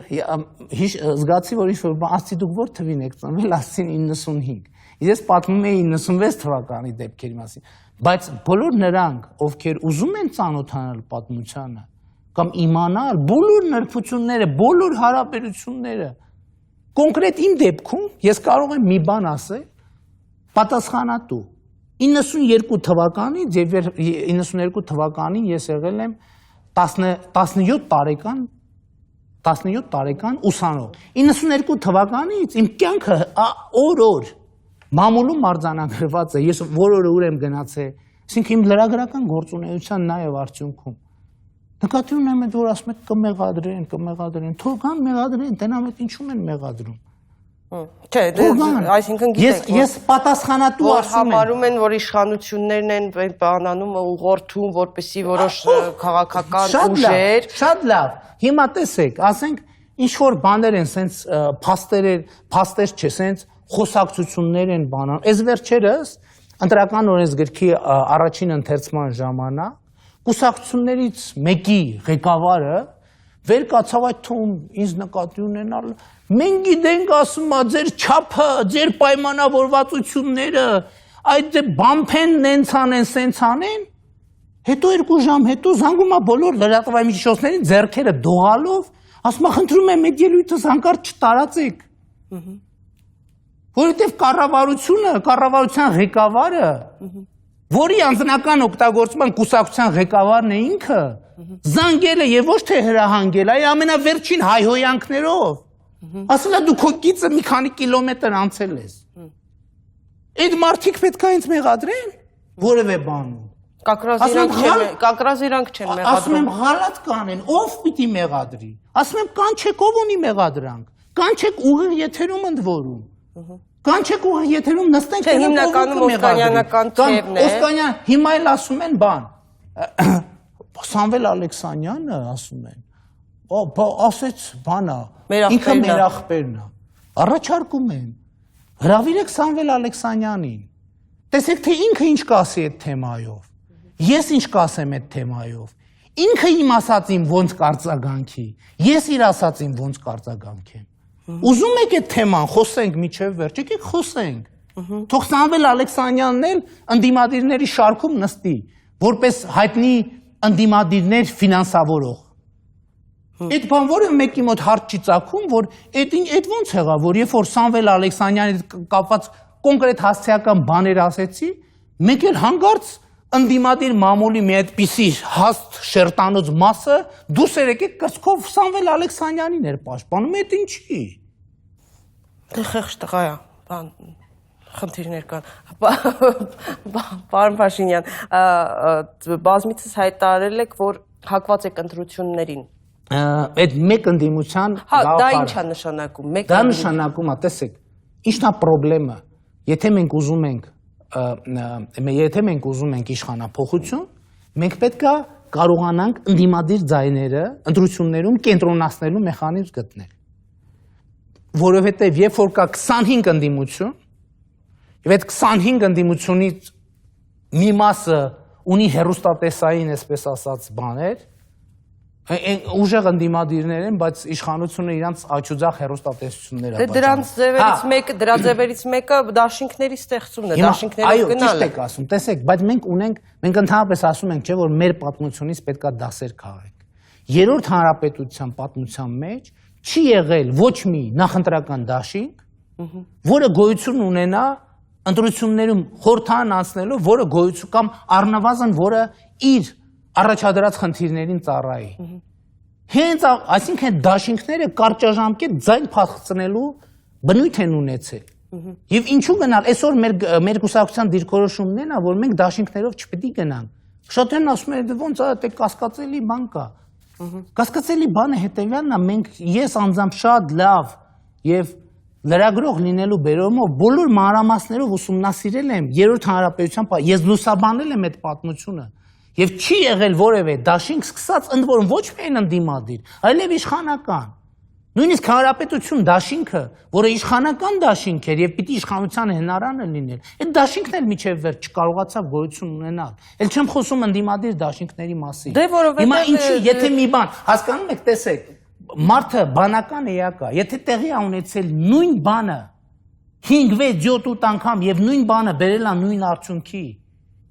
զգացի, որ ինչ-որ բան, ասի դուք որ թվին եք ծնվել, ասին 95։ Ես պատմում էի 96 թվականի դեպքերի մասին, բայց բոլոր նրանք, ովքեր ուզում են ծանոթանալ պատմությանը կամ իմանալ բոլոր նրբությունները, բոլոր հարաբերությունները, կոնկրետ իմ դեպքում ես կարող եմ մի բան ասել, պատասխանատու 92 թվականից եւ 92 թվականին ես եղել եմ 17 տարեկան ուսանող։ 92 թվականից իմ կյանքը օր մամուլում արձանագրված է, ես որ ուր եմ գնացել, այսինքն իմ լրագրական գործունեության նաեւ արդյունքում։ Նկատի ունեմ այդ որ ասում եք կմեղադրեն, թող կան մեղադրեն, տենամ այդ ինչու են մեղադրում։ Չէ, այսինքն գիտեք, ես պատասխանատու ասում եմ, համարում են, որ իշխանություններն են բանանում ուղղորդում, որպեսզի որոշ քաղաքական ուժեր։ Շատ լավ։ Հիմա տեսեք, ասենք ինչ որ բաներ են, սենց փաստեր չէ, սենց խոսակցություններ են բանան։ Այս վերջերս ընտրական օրենսգրքի առաջին ընթերցման ժամանակ կուսակցություններից մեկի ղեկավարը Վեր կացավ այդ թվում ինձ նկատի ունենալ։ Մենք գիտենք ասում է ձեր չափը, ձեր պայմանավորվածությունները, այդ բամփեն նենց անեն, սենց անեն։ Հետո 2 ժամ հետո զանգում է բոլոր լրատվամիջոցներին ձեռքերը դողալով, ասում է խնդրում եմ այդ ելույթը հանկարծ չտարածեք։ Որովհետև կառավարության ղեկավարը, որի անձնական օգտագործման կուսակցության ղեկավարն է ինքը, զանգել է եւ ոչ թե հրահանգել, այլ ամենավերջին հայհոյանքներով։ Ասել է դու քո գիծը մի քանի կիլոմետր անցել ես։ Այդ մարդիկ պետք է ինձ մեղադրեն որևէ բանում։ Կակրազիրանք չեն մեղադրում։ Ասում եմ ғալատ կանեն, ով պիտի մեղադրի։ Ասում եմ կանչեք, ով ունի մեղադրանք։ Կանչեք ուղիղ եթերում ընդ որում։ Կանչեք ուղիղ եթերում նստենք հիմնականում օսկանյանական թևն է։ Օսկանյան, հիմա էլ ասում են բան։ Սամվել Ալեքսանյանը ասում են, ասեց բանա, ինքը մեր ախպերն է։ Առաջարկում են, հրավիրեք Սամվել Ալեքսանյանին։ Տեսեք, թե ինքը ինչ կասի այդ թեմայով։ Ես ինչ կասեմ այդ թեմայով։ Ինքը իմ ասածին ոնց կարձագանքի, ես իր ասածին ոնց կարձագանքեմ։ Ուզում եք այդ թեման խոսենք միջև վերջ, եկեք խոսենք։ Թող Սամվել Ալեքսանյանն էլ ընդդիմադիրների շարքում նստի, որպես հայտնի ընդդիմադիրներ ֆինանսավորող։ Այդ բան որը մեկի մոտ հարց չի ծագում, որ այդ ոնց եղավ, որ երբ որ Սամվել Ալեքսանյանի կապված կոնկրետ հասցեական բաներ ասեցի, մեկ էլ հանգարց ընդդիմադիր մամուլի մի այդպիսի հաստ շերտանոց մասը դուրս եկեք կրծքով Սամվել Ալեքսանյանին էր պաշտպանում, այդ ինչի։ Դե խեղճ տղա է, խնդիրներ կան։ Պարոն Փաշինյան, բազմիցս հայտարարել եք, որ հակված եք ընտրություններին։ Այդ մեկ ընդդիմության դա ինչ է նշանակում։ Դա նշանակում է, տեսեք, ինչն է խնդրեմը, եթե մենք ուզում ենք իշխանափոխություն, մենք պետք է կարողանանք ընդդիմադիր ձայները ընտրություններում կենտրոնացնելու մեխանիզմ գտնել։ Որովհետև երբ որ կա 25 ընդդիմություն, եւ այդ 25 ընդդիմությունից մի մասը ունի հերոստատեսային, այսպես ասած, բաներ, ուժեղ ընդդիմադիրներ են, բայց իշխանությունը իրանց աչուձախ հերոստատեսություններ է բաժանում։ Դրա ձևերից մեկը դաշինքների ստեղծումն է, դաշինքներով գնալը։ Այո, ճիշտ եք ասում, տեսեք, բայց մենք ընդհանրապես ասում ենք, չէ՞ որ մեր պատմությունից պետքա դասեր քաղենք։ Երրորդ հանրապետության պատմության մեջ չի եղել ոչ մի նախընտրական դաշինք, որը գոյություն ունենա ընտրություններում խորհրդան անցնելով, որը գոյություն կամ առնվազն որը իր առաջադրած խնդիրներին ծառայի։ Հենց այսինքն դաշինքները կարճաժամկետ ձայն փախցնելու բնույթ են ունեցել։ Եվ ինչու գնալ, այսօր մեր կուսակցության դիրքորոշումն է, որ մենք դաշինքներով չպետք է գնանք։ Շատերն ասում են, ոնց է, դե կասկածելի բան կա։ Կասկածելի բանը հետևյալն է, ես անձամբ շատ լավ եւ լրագրող լինելու բերումով բոլոր մանրամասներով ուսումնասիրել եմ երրորդ հանրապետության, ես լուսաբանել եմ այդ պատմությունը եւ չի եղել որևէ դաշինք սկսած ընդ որում ոչ միայն ընդդիմադիր, այլև իշխանական։ Նույնիսկ հանրապետություն դաշինքը, որը իշխանական դաշինք էր եւ պիտի իշխանության հնարանը լիներ, այդ դաշինքն էլ միջև վերջ չկարողացավ գոյություն ունենալ։ Էլ չեմ խոսում ընդդիմադիր դաշինքների մասին։ Դե որովհետեւ հիմա ինչի, եթե մի բան, հասկանում եք, տեսեք, մարդը բանական էակ է, եթե տեղի է ունեցել նույն բանը 5, 6, 7 անգամ եւ նույն բանը բերել է նույն արդյունքի,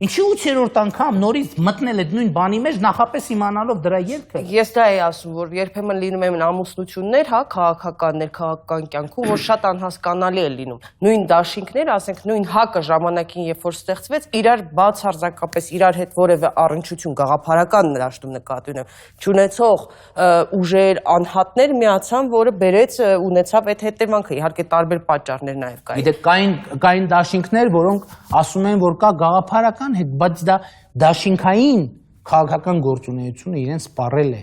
ինչի 8-րդ անգամ նորից մտնել այդ նույն բանի մեջ նախապես իմանալով դրա ելքը։ Ես դա էի ասում, որ երբեմն լինում են ամուսնություններ, հա, քաղաքականներ, քաղաքական կյանքում, որ շատ անհասկանալի է լինում։ Նույն դաշինքները, ասենք նույն ՀԱԿ-ը ժամանակին, երբ որ ստեղծվեց, իրար բացարձակապես իրար հետ որևէ առնչություն գաղափարական դաշտում նկատի ունեմ, չունեցող ուժեր, անհատներ միացան, որը բերեց ունեցավ այդ հետևանքը, իհարկե տարբեր պատճառներ նաև կային։ Գիտեք, կային դաշինքներ, որոնք ասում են, որ կա գաղափարական հետ, բայց դա դաշինքային քաղաքական գործունեությունը իրեն սպառել է։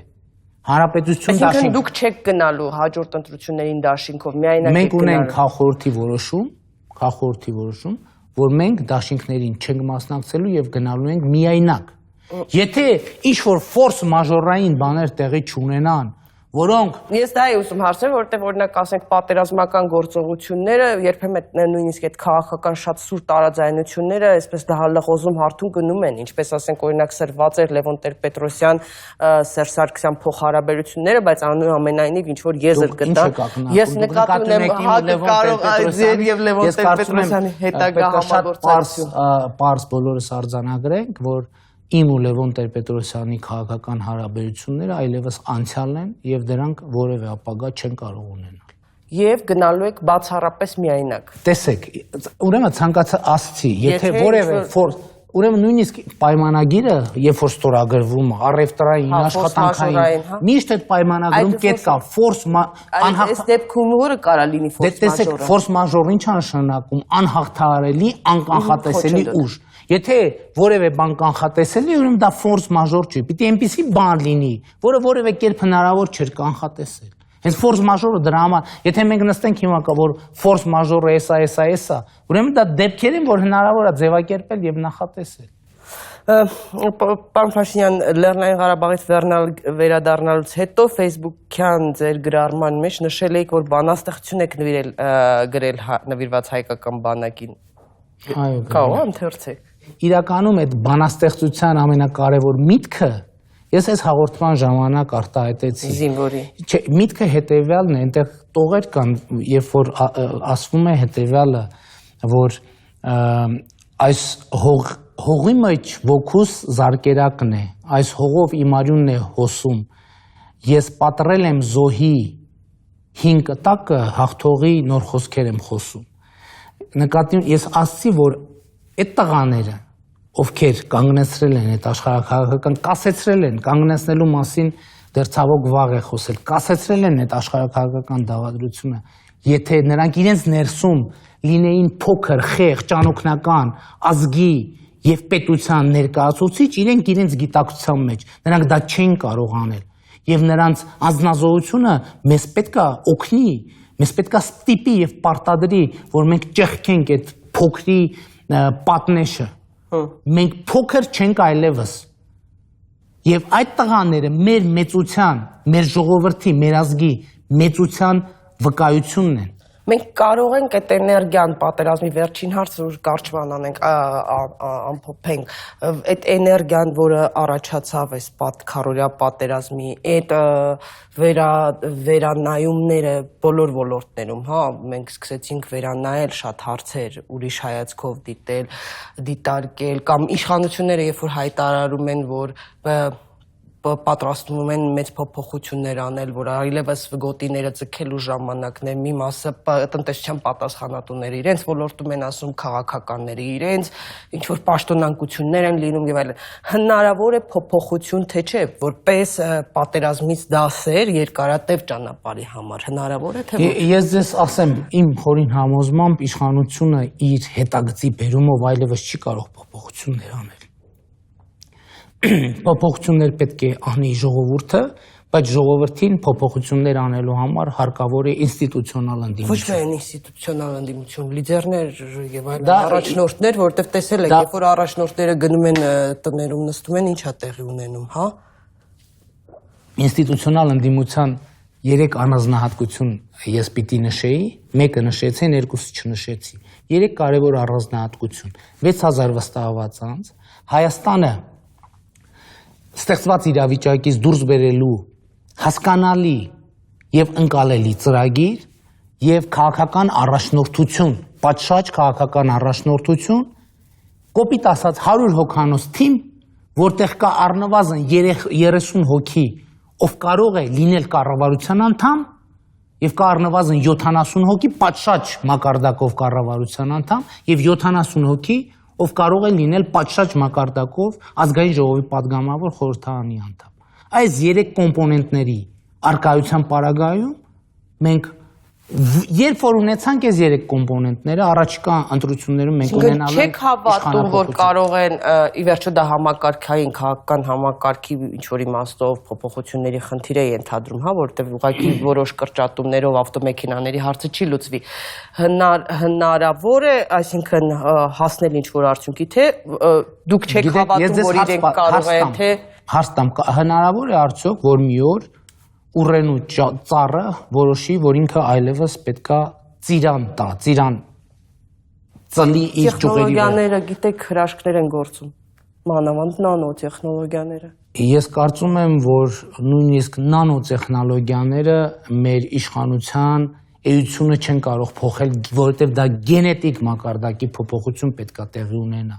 Հանրապետություն դաշինք։ Այսինքն դուք չեք գնալու հաջորդ ընտրություններին դաշինքով, միայնակ եք գնալու։ Մենք ունենք քաղաքորդի որոշում, որ մենք դաշինքներին չենք մասնակցելու եւ գնալու ենք միայնակ։ Եթե ինչ որ ֆորս մաժորային բաներ տեղի չունենան, որոնք Ես դա եմ ուզում հարցնել, որովհետև օրինակ ասենք պատերազմական գործողությունները երբեմն նույնիսկ այդ քաղաքական շատ սուր տարաձայնությունները այսպես դահալխոզում հարթում գնում են, ինչպես ասենք օրինակ սրված էր Լևոն Տեր-Պետրոսյան, Սերժ Սարգսյան փոխհարաբերությունները, բայց ամենայնիվ ինչ որ եզր գտա։ Ես նկատում եմ հակը կարող ձեր եւ Լևոն Տեր-Պետրոսյանի հետագա համագործակցություն։ Պարզ բոլորս արձանագրենք, որ իմ ու Լևոն Տեր-Պետրոսյանի քաղաքական հարաբերությունները այլևս անցյալն են եւ դրանք որևէ ապագա չեն կարող ունենալ։ Եվ գնալու եք բացառապես միայնակ։ Տեսեք, ուրեմն ցանկացած ասցի, եթե որևէ ուրեմն նույնիսկ պայմանագիրը, երբ որ ստորագրվում է, առևտրային, աշխատանքային, միշտ այդ պայմանագրում կետ կա ֆորս Այս դեպքում որը կարա լինի ֆորս մաժորը։ Տեսեք, ֆորս մաժորը ինչ է նշանակում, անհաղթահարելի, անկանխատեսելի ուժ։ Եթե որևէ բան կանխատեսելի, ուրեմն դա ֆորս մաժոր չի։ Պիտի այնպիսի բան լինի, որը որևէ կերպ հնարավոր չէր կանխատեսել։ Հենց ֆորս մաժորը դրա համար, եթե մենք նստենք հիմա կա որ ֆորս մաժորը էսա, ուրեմն դա դեպքեր են, որ հնարավոր է ձևակերպել եւ նախատեսել։ Պարոն Փաշինյան, Լեռնային Ղարաբաղից վերադառնալուց հետո Facebook-յան ձեր գրառման մեջ նշել եք, որ բանաստեղծություն եք գրել նվիրված հայկական բանակին։ Այո, կարող ընթերցեք։ Իրականում այդ բանաստեղծության ամենակարևոր միտքը ես այս հաղորդման ժամանակ արտահայտեցի։ Զինվորի։ Չէ, միտքը հետեւյալն է, այնտեղ տողեր կան, երբ որ ասվում է հետեւյալը, որ այս հողի մեջ ոգուս զարկերակն է, այս հողով իմ արյունն է հոսում, ես պատռել եմ զոհի 5 տակը, հաղթողի նոր խոսքեր եմ խոսում։ Նկատի ես ասացի, որ այդ տղաները, ովքեր կանգնեցրել են այդ աշխարհաքաղաքական, կասեցրել են, կանգնեցնելու մասին դեռ ցավոք վաղ է խոսել, կասեցրել են այդ աշխարհաքաղաքական դավադրությունը, եթե նրանք իրենց ներսում լինեին փոքր, խեղ, ճանոքնական, ազգի եւ պետության ներկայացուցիչ, իրենց գիտակցության մեջ, նրանք դա չեն կարող անել, եւ նրանց անձնազոհությունը մեզ պետքա օգնի, մեզ պետքա ստիպի եւ պարտադրի, որ մենք ճեղքենք այդ փոքրի պատնեշը։ Մենք փոքր չենք այլևս։ Եվ այդ տղաները մեր մեծության, մեր ժողովրդի, մեր ազգի մեծության վկայությունն են։ Մենք կարող ենք այդ էներգիան պատերազմի վերջին հարցը որ կարճման անենք, ամփոփենք, այդ էներգիան, որը առաջացավ այս քարորյա պատերազմի, այդ վերանայումները բոլոր ոլորտներում, հա, մենք սկսեցինք վերանայել շատ հարցեր, ուրիշ հայացքով դիտարկել, կամ իշխանությունները, երբ որ հայտարարում են, որ պատրաստվում են մեծ փոփոխություններ անել, որ այլևս գոտիները ձգելու ժամանակն է, մի մասը տնտեսության պատասխանատուները իրենց ոլորտում են ասում, քաղաքականները իրենց, ինչ որ պաշտոնանկություններ են լինում եւ այլն։ Հնարավոր է փոփոխություն, թե չէ, որպես պատերազմից դասեր երկարատև ճանապարհի համար, հնարավոր է թե ոչ։ Ես ձեզ ասեմ, իմ խորին համոզմամբ իշխանությունը իր հետագծի բերումով այլևս չի կարող փոփոխություններ անել։ Փոփոխություններ պետք է անի ժողովուրդը, բայց ժողովրդին փոփոխություններ անելու համար հարկավոր է ինստիտուցիոնալ ընդդիմություն։ Ոչ միայն ինստիտուցիոնալ ընդդիմություն, լիդերներ եւ այլն, առաջնորդներ, որտեղ տեսել եք, երբ որ առաջնորդները գնում են տներում նստում են, ի՞նչ է տեղի ունենում, հա։ Ինստիտուցիոնալ ընդդիմության 3 առանձնահատկություն ես պիտի նշեի, մեկը նշեցի, երկուսը չնշեցի։ 3 կարևոր առանձնահատկություն։ 6000 վստահված անձ, Հայաստանը ստեղծված իրավիճակից դուրս բերելու հասկանալի եւ ընկալելի ծրագիր եւ քաղաքական առաջնորդություն, պատշաճ քաղաքական առաջնորդություն, կոպիտ ասած 100 հոգանոց թիմ, որտեղ կա առնվազն 30 հոգի, ով կարող է լինել կառավարության անդամ եւ կա առնվազն 70 հոգի պատշաճ մակարդակով կառավարության անդամ եւ 70 հոգի ով կարող է լինել պատշաճ մակարդակով ազգային ժողովի պատգամավոր խորհրդարանի անդամ։ Այս 3 կոմպոնենտների արկայության պարագայում մենք երբ որ ունեցանք այս 3 կոմպոնենտները, առաջիկա ընտրություններում մենք ունենալու ենք չեք հավատում, որ կարող են ի վերջո դա համակարգային քաղաքական համակարգի ինչ-որ իմաստով փոփոխությունների խնդիր է ենթադրում, հա, որովհետև ուղղակի որոշ կրճատումներով ավտոմեքենաների հարցը չի լուծվի։ Հնարավոր է, այսինքն հասնել ինչ-որ արդյունքի, թե դուք չեք հավատում, որ իրենք կարող են, թե հնարավոր է արդյոք, որ մի օր ուռենու ծառը որոշի, որ ինքը այլևս պետքա ծիրան տա, ծիրան ծլի իր ճյուղերի վրա։ Տեխնոլոգիաները, գիտեք, հրաշքներ են գործում, մանավանդ նանոտեխնոլոգիաները։ Ես կարծում եմ, որ նույնիսկ նանոտեխնոլոգիաները մեր իշխանության էությունը չեն կարող փոխել, որովհետև դա գենետիկ մակարդակի փոփոխություն պետքա տեղի ունենա։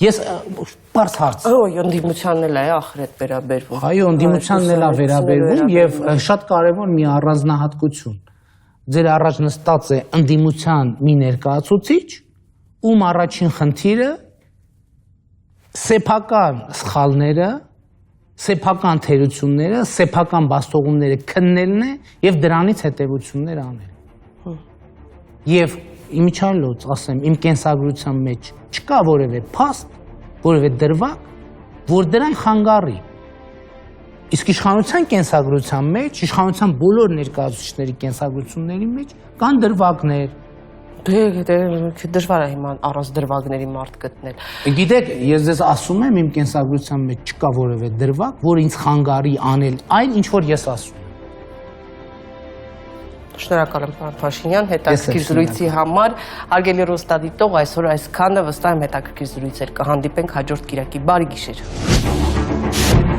Ես բարձ հարց։ Այո, ընդդիմությանն էլ է ախր այդ վերաբերվում։ Այո, ընդդիմությանն էլ է վերաբերվում եւ շատ կարեւոր մի առանձնահատկություն։ Ձեր առաջ նստած է ընդդիմության մի ներկայացուցիչ, ում առաջին խնդիրը սեփական սխալները, սեփական թերությունները, սեփական բաստողումները քննելն է եւ դրանից հետեւություններ անել։ Եվ իմիջիալոց ասեմ, իմ կենսագրության մեջ չկա որևէ փաստ, որևէ դրվագ, որ դրան խանգարի։ Իսկ իշխանության կենսագրության մեջ, իշխանության բոլոր ներկայացուցիչների կենսագրությունների մեջ կան դրվագներ։ Դժվար է հիմա առանց դրվագների մարդ գտնել։ Գիտեք, ես ձեզ ասում եմ, իմ կենսագրության մեջ չկա որևէ դրվագ, որ ինձ խանգարի անել այն, ինչ որ ես ասում եմ։ Շնորհակալ եմ, պարոն Փաշինյան, հետաքրքիր զրույցի համար։ Հարգելի ռոստադիտող, այսօր այսքանը, վստահ եմ հետաքրքիր զրույցեր կհանդիպենք հաջորդ կիրակի։ Բարի գիշեր։